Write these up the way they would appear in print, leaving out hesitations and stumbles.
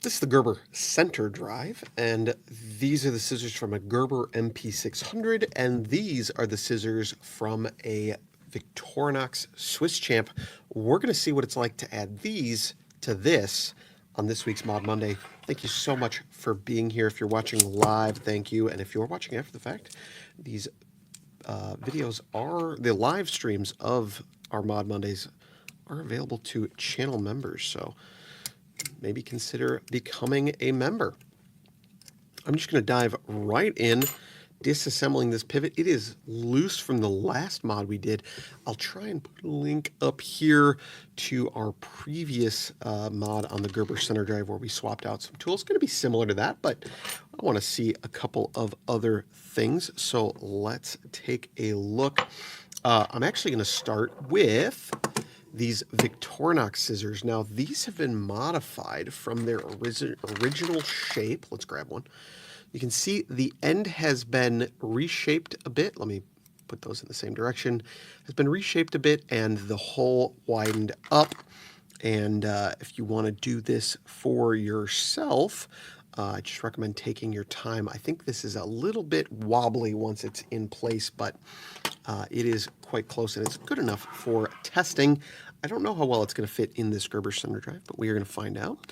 This is the Gerber Center Drive, and these are the scissors from a Gerber MP600, and these are the scissors from a Victorinox Swiss Champ. We're going to see what it's like to add these to this on this week's Mod Monday. Thank you so much for being here. If you're watching live, thank you. And if you're watching after the fact, these videos are, the live streams of our Mod Mondays are available to channel members. So maybe consider becoming a member. I'm just going to dive right in, disassembling this pivot. It is loose from the last mod we did. I'll try and put a link up here to our previous mod on the Gerber Center Drive where we swapped out some tools. It's going to be similar to that, but I want to see a couple of other things. So let's take a look. I'm actually going to start with these Victorinox scissors. Now, these have been modified from their original shape. Let's grab one. You can see the end has been reshaped a bit. Let me put those in the same direction. Has been reshaped a bit, and the hole widened up. And if you want to do this for yourself, I just recommend taking your time. I think this is a little bit wobbly once it's in place, but it is quite close, and it's good enough for testing. I don't know how well it's going to fit in this Gerber Center Drive, but we are going to find out.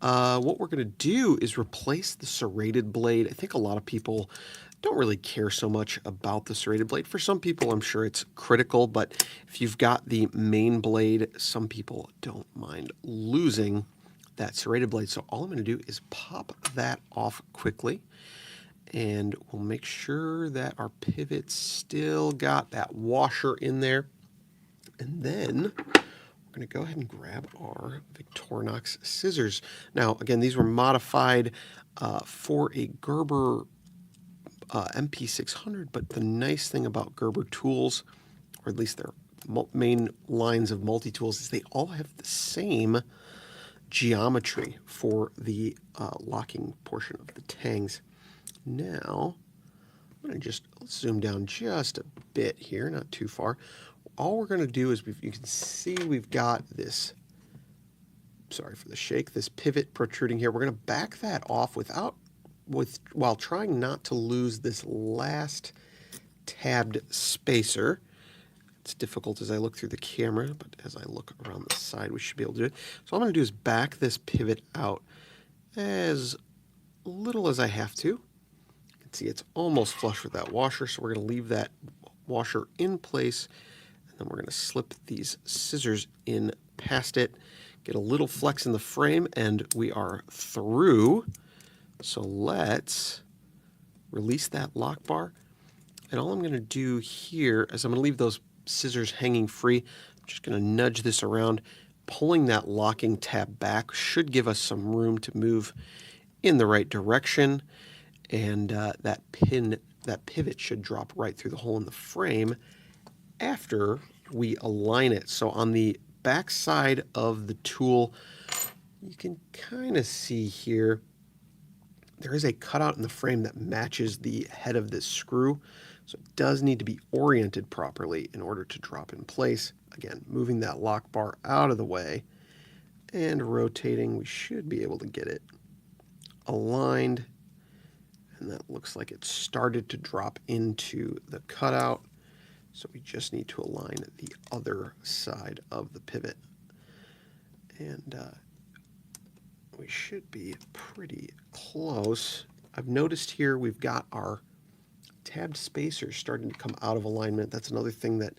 What we're going to do is replace the serrated blade. I think a lot of people don't really care so much about the serrated blade. For some people, I'm sure it's critical, but if you've got the main blade, some people don't mind losing that serrated blade. So all I'm going to do is pop that off quickly, and we'll make sure that our pivot's still got that washer in there. And then we're going to go ahead and grab our Victorinox scissors. Now, again, these were modified for a Gerber MP600, but the nice thing about Gerber tools, or at least their main lines of multi-tools, is they all have the same geometry for the locking portion of the tangs. Now, I'm going to just zoom down just a bit here, not too far. All we're going to do is, you can see we've got this, sorry for the shake, this pivot protruding here. We're going to back that off while trying not to lose this last tabbed spacer. It's difficult as I look through the camera, but as I look around the side, we should be able to do it. So all I'm going to do is back this pivot out as little as I have to. You can see it's almost flush with that washer, so we're going to leave that washer in place, and then we're going to slip these scissors in past it, get a little flex in the frame, and we are through. So let's release that lock bar, and all I'm going to do here is I'm going to leave those scissors hanging free. I'm just going to nudge this around. Pulling that locking tab back should give us some room to move in the right direction, and that pivot should drop right through the hole in the frame after we align it. So on the back side of the tool, you can kind of see here, there is a cutout in the frame that matches the head of this screw. So it does need to be oriented properly in order to drop in place. Again, moving that lock bar out of the way and rotating, we should be able to get it aligned. And that looks like it started to drop into the cutout. So we just need to align the other side of the pivot. And we should be pretty close. I've noticed here we've got our tabbed spacers starting to come out of alignment. That's another thing that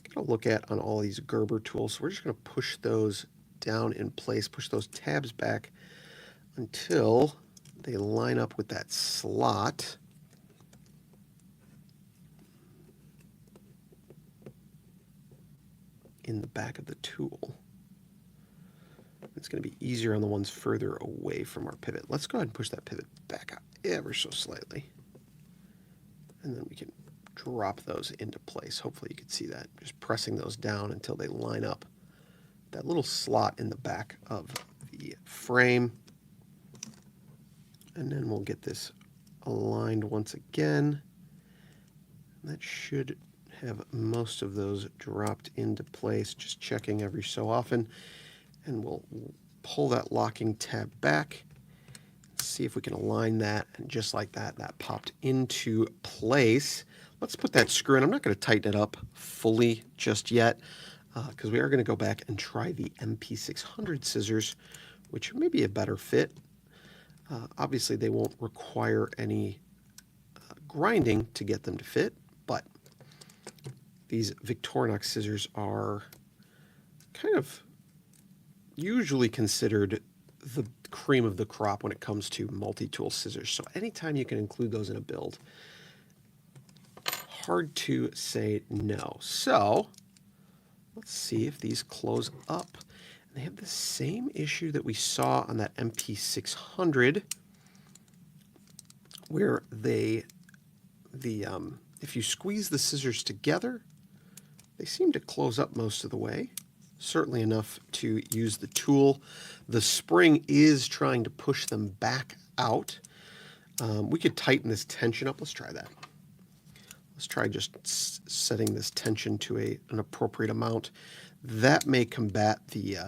I'm going to look at on all these Gerber tools. So we're just going to push those down in place, push those tabs back until they line up with that slot. In the back of the tool. It's going to be easier on the ones further away from our pivot. Let's go ahead and push that pivot back out ever so slightly. And then we can drop those into place. Hopefully you can see that. Just pressing those down until they line up. That little slot in the back of the frame. And then we'll get this aligned once again. And that should have most of those dropped into place, just checking every so often. And we'll pull that locking tab back see if we can align that, and just like that, that popped into place. Let's put that screw in. I'm not going to tighten it up fully just yet, because we are going to go back and try the MP600 scissors, which may be a better fit. Obviously, they won't require any grinding to get them to fit, but these Victorinox scissors are kind of usually considered the cream of the crop when it comes to multi-tool scissors. So anytime you can include those in a build, hard to say no. So let's see if these close up. They have the same issue that we saw on that MP600, where if you squeeze the scissors together, they seem to close up most of the way. Certainly enough to use the tool. The spring is trying to push them back out. We could tighten this tension up. Let's try that. Let's try just setting this tension to an appropriate amount. That may combat the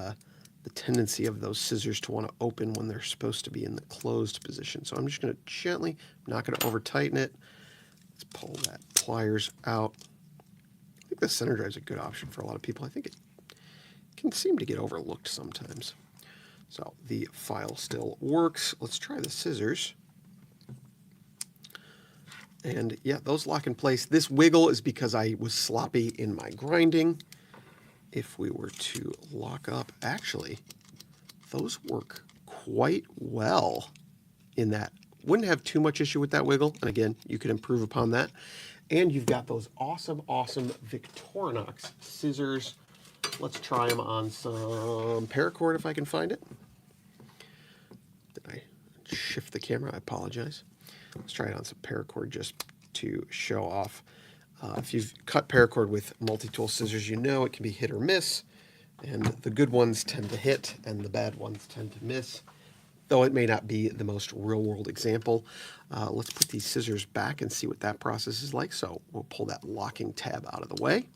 tendency of those scissors to want to open when they're supposed to be in the closed position. So I'm just going to gently, I'm not going to over tighten it. Let's pull that pliers out. I think the center drive is a good option for a lot of people. I think it can seem to get overlooked sometimes. So the file still works. Let's try the scissors. And yeah, those lock in place. This wiggle is because I was sloppy in my grinding. If we were to lock up, actually, those work quite well in that. Wouldn't have too much issue with that wiggle. And again, you could improve upon that. And you've got those awesome, awesome Victorinox scissors. Let's try them on some paracord if I can find it. Did I shift the camera? I apologize. Let's try it on some paracord just to show off. If you've cut paracord with multi-tool scissors, you know it can be hit or miss. And the good ones tend to hit and the bad ones tend to miss. Though it may not be the most real-world example. Let's put these scissors back and see what that process is like. So we'll pull that locking tab out of the way.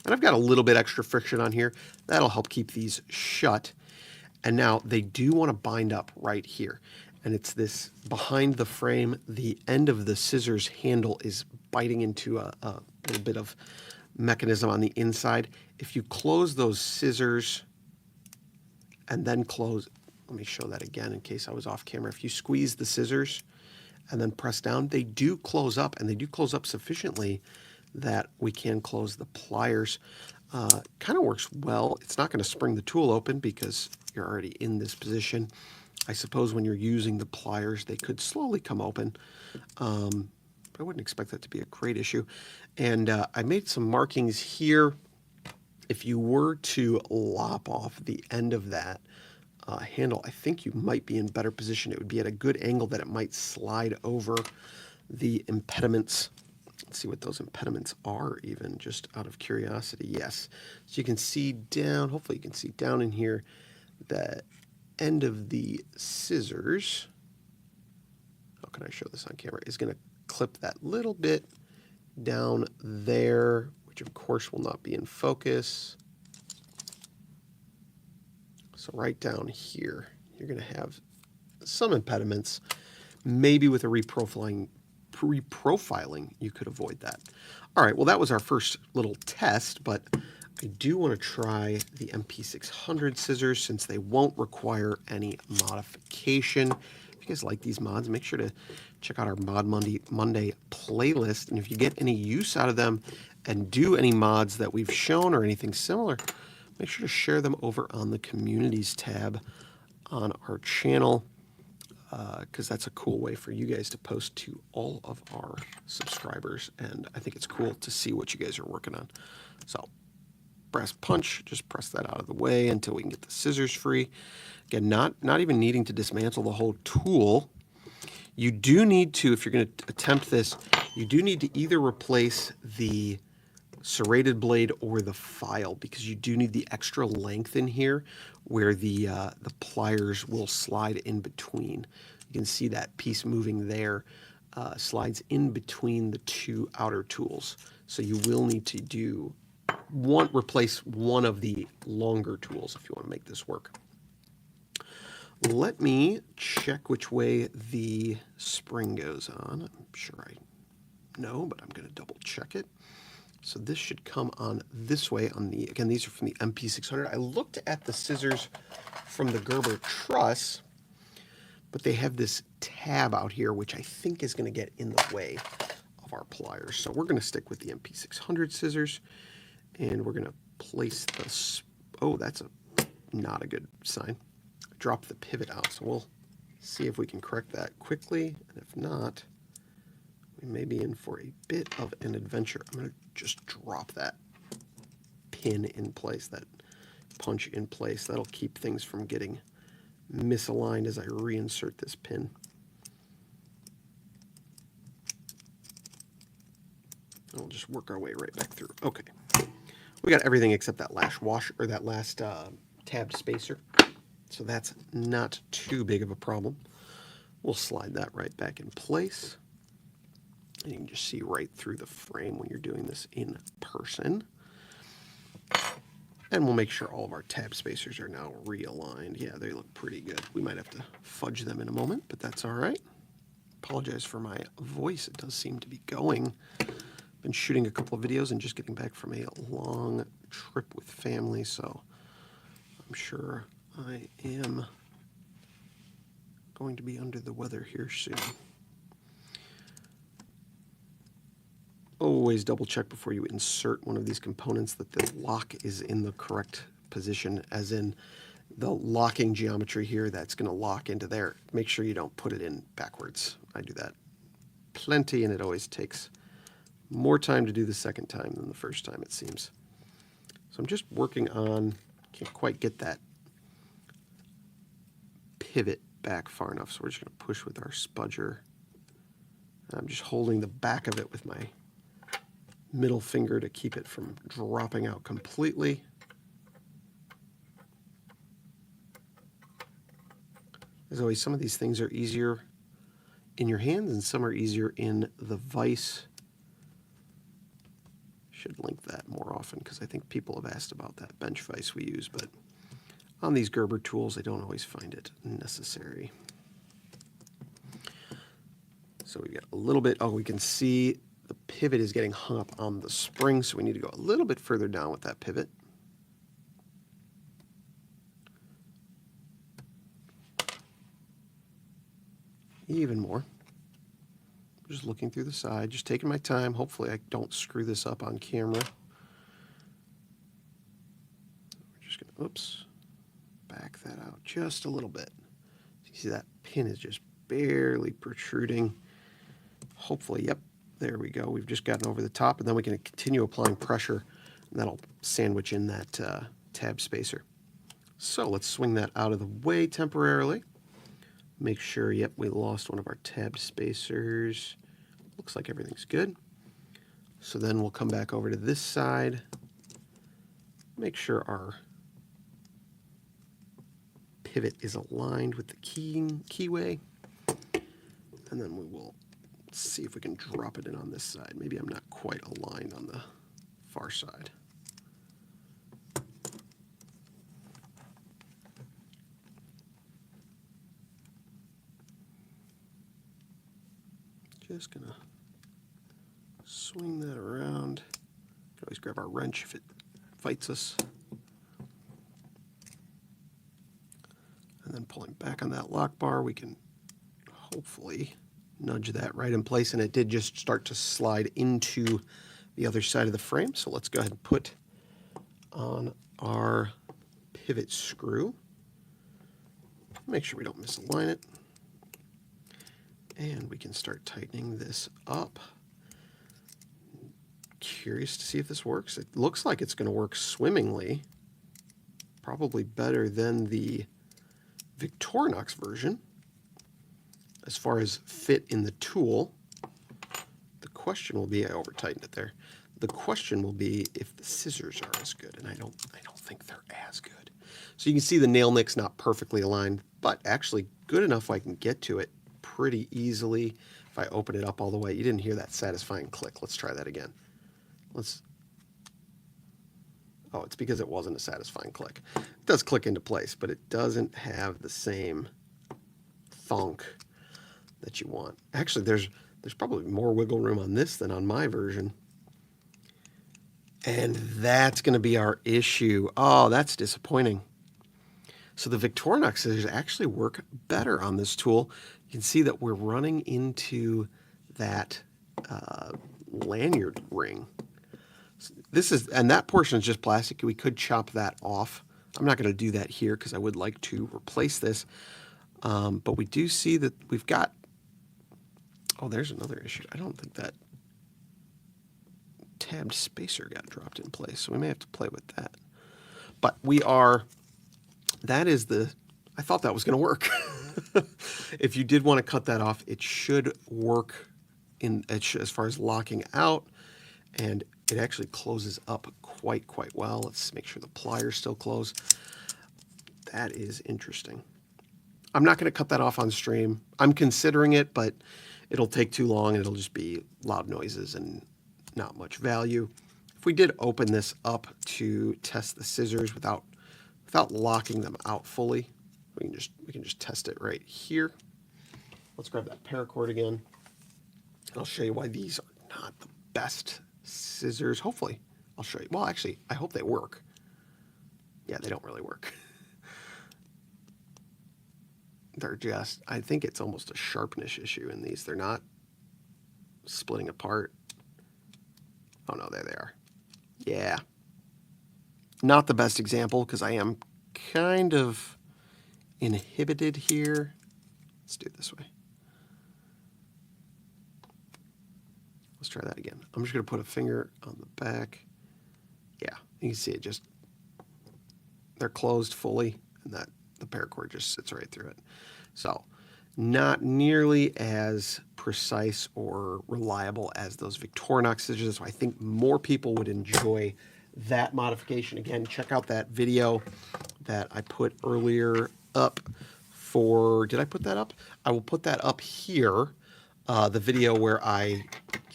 And I've got a little bit extra friction on here. That'll help keep these shut. And now they do want to bind up right here. And it's this behind the frame, the end of the scissors handle is biting into a little bit of mechanism on the inside. If you close those scissors and then close, let me show that again in case I was off camera. If you squeeze the scissors and then press down, they do close up, and they do close up sufficiently that we can close the pliers. Kind of works well. It's not going to spring the tool open because you're already in this position. I suppose when you're using the pliers, they could slowly come open. But I wouldn't expect that to be a great issue. And I made some markings here. If you were to lop off the end of that handle, I think you might be in better position. It would be at a good angle that it might slide over the impediments. Let's see what those impediments are even, just out of curiosity. Yes. So you can see down, hopefully you can see down in here, that end of the scissors, how can I show this on camera, is going to clip that little bit down there, which of course will not be in focus. So right down here, you're going to have some impediments. Maybe with a reprofiling, you could avoid that. All right, well, that was our first little test, but I do want to try the MP600 scissors since they won't require any modification. If you guys like these mods, make sure to check out our Mod Monday playlist. And if you get any use out of them and do any mods that we've shown or anything similar, make sure to share them over on the Communities tab on our channel, because that's a cool way for you guys to post to all of our subscribers. And I think it's cool to see what you guys are working on. So brass punch, just press that out of the way until we can get the scissors free. Again, not even needing to dismantle the whole tool. You do need to, if you're going to attempt this, you do need to either replace the serrated blade or the file, because you do need the extra length in here where the pliers will slide in between. You can see that piece moving there slides in between the two outer tools. So you will need to replace one of the longer tools if you want to make this work. Let me check which way the spring goes on. I'm sure I know, but I'm going to double check it. So this should come on this way on the, again, these are from the MP600. I looked at the scissors from the Gerber truss, but they have this tab out here, which I think is going to get in the way of our pliers. So we're going to stick with the MP600 scissors, and we're going to place the, oh, that's not a good sign. Drop the pivot out. So we'll see if we can correct that quickly, and if not, we may be in for a bit of an adventure. I'm going to just drop that pin in place, that punch in place. That'll keep things from getting misaligned as I reinsert this pin. And we'll just work our way right back through. Okay, we got everything except that last washer, or that last tabbed spacer. So that's not too big of a problem. We'll slide that right back in place. And you can just see right through the frame when you're doing this in person. And we'll make sure all of our tab spacers are now realigned. Yeah, they look pretty good. We might have to fudge them in a moment, but that's all right. Apologize for my voice. It does seem to be going. Been shooting a couple of videos and just getting back from a long trip with family, so I'm sure I am going to be under the weather here soon. Always double check before you insert one of these components that the lock is in the correct position, as in the locking geometry here, that's going to lock into there. Make sure you don't put it in backwards. I do that plenty, and it always takes more time to do the second time than the first time, it seems. So I'm just working on, can't quite get that pivot back far enough, so we're just going to push with our spudger. I'm just holding the back of it with my middle finger to keep it from dropping out completely. As always, some of these things are easier in your hands and some are easier in the vise. Should link that more often because I think people have asked about that bench vise we use, but on these Gerber tools, I don't always find it necessary. So we've got a little bit, oh, we can see the pivot is getting hung up on the spring, so we need to go a little bit further down with that pivot. Even more. Just looking through the side, just taking my time. Hopefully I don't screw this up on camera. We're just gonna, oops, back that out just a little bit. You see that pin is just barely protruding. Hopefully, yep, there we go. We've just gotten over the top, and then we can continue applying pressure, and that'll sandwich in that tab spacer. So let's swing that out of the way temporarily. Make sure, yep, we lost one of our tab spacers. Looks like everything's good. So then we'll come back over to this side. Make sure our pivot is aligned with the keyway. And then we will see if we can drop it in on this side. Maybe I'm not quite aligned on the far side. Just gonna swing that around. Can always grab our wrench if it fights us. And then pulling back on that lock bar, we can hopefully nudge that right in place. And it did just start to slide into the other side of the frame. So let's go ahead and put on our pivot screw. Make sure we don't misalign it. And we can start tightening this up. Curious to see if this works. It looks like it's going to work swimmingly. Probably better than the Victorinox version as far as fit in the tool. The question will be, I over-tightened it there. The question will be if the scissors are as good, and I don't think they're as good. So you can see the nail nick's not perfectly aligned, but actually good enough I can get to it pretty easily if I open it up all the way. You didn't hear that satisfying click. Let's try that again. Oh, it's because it wasn't a satisfying click. It does click into place, but it doesn't have the same thunk that you want. Actually, there's probably more wiggle room on this than on my version. And that's going to be our issue. Oh, that's disappointing. So the Victorinox scissors actually work better on this tool. You can see that we're running into that lanyard ring. And that portion is just plastic. We could chop that off. I'm not going to do that here because I would like to replace this. But we do see that we've got, oh, there's another issue. I don't think that tabbed spacer got dropped in place, so we may have to play with that. But that is I thought that was going to work. If you did want to cut that off, it should work as far as locking out, and it actually closes up quite well. Let's make sure the pliers still close. That is interesting. I'm not going to cut that off on stream. I'm considering it, but it'll take too long, and it'll just be loud noises and not much value. If we did open this up to test the scissors without locking them out fully, we can just test it right here. Let's grab that paracord again, and I'll show you why these are not the best scissors. Hopefully, I'll show you. Well, actually, I hope they work. Yeah, they don't really work. They're just, I think it's almost a sharpness issue in these. They're not splitting apart. Oh no, there they are. Yeah. Not the best example because I am kind of inhibited here. Let's do it this way. Let's try that again. I'm just going to put a finger on the back. Yeah, you can see it just, they're closed fully, and that the paracord just sits right through it. So not nearly as precise or reliable as those Victorinox scissors. So I think more people would enjoy that modification. Again, check out that video that I put earlier up did I put that up? I will put that up here, the video where I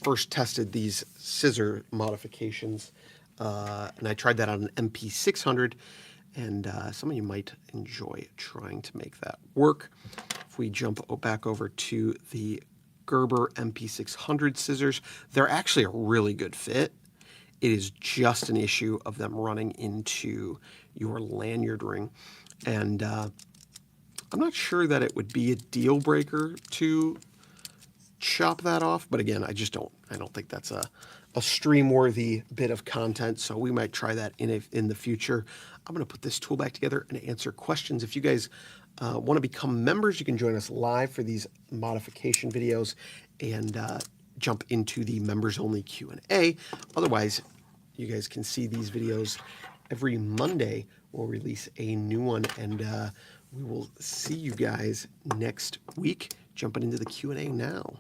first tested these scissor modifications, and I tried that on an MP600, and some of you might enjoy trying to make that work. If we jump back over to the Gerber MP600 scissors, they're actually a really good fit. It is just an issue of them running into your lanyard ring. And I'm not sure that it would be a deal breaker to chop that off, but again, I don't think that's a stream-worthy bit of content, so we might try that in the future. I'm going to put this tool back together and answer questions. If you guys want to become members, you can join us live for these modification videos and jump into the members-only Q&A. Otherwise, you guys can see these videos every Monday. We'll release a new one, and we will see you guys next week. Jumping into the Q&A now.